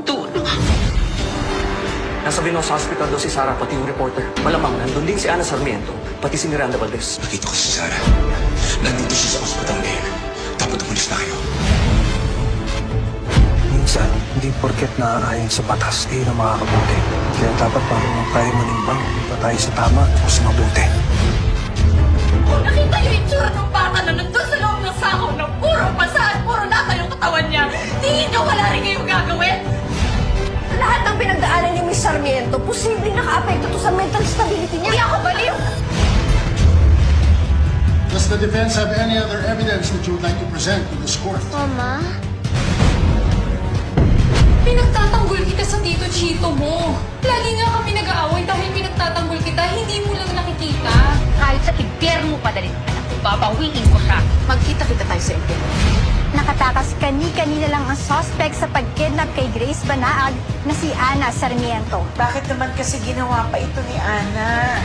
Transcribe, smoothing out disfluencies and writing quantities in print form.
Doon. Nasa Venosa Hospital daw si Sarah, pati yung reporter. Malamang nandun din si Ana Sarmiento, pati si Miranda Valdez. Nakita ko si Sarah. Nandito siya sa ospital ngayon. Dapat umalis na kayo. Minsan, hindi porket naaayon sa batas, eh na makakabuti. Kaya dapat marunong tayo manimbang pa tayo sa tama at mas mabuti. Kung nakita niyo yung tsura ng bata na nandun sa loob ng sako na puro pasaan, puro lata yung katawan niya, tingin niyo wala rin kayong gagawin? Lahat ng pinagdaanan ni Miss Sarmiento, posibleng naka-apekto to sa mental stability niya. Hindi ako baliw! Does the defense have any other evidence that you would like to present to this court? Mama? Pinagtatanggol kita sa tito Chito mo. Lagi nga kami nag-aaway dahil pinagtatanggol kita, hindi mo lang nakikita. Kahit sa impyerno padalhin ka na, babawiin ko siya. Magkita-kita tayo sa impyerno. Nakatakas kani-kanina lang ang suspect sa pagkidnap kay Grace Banaag na si Ana Sarmiento. Bakit naman kasi ginawa pa ito ni Ana?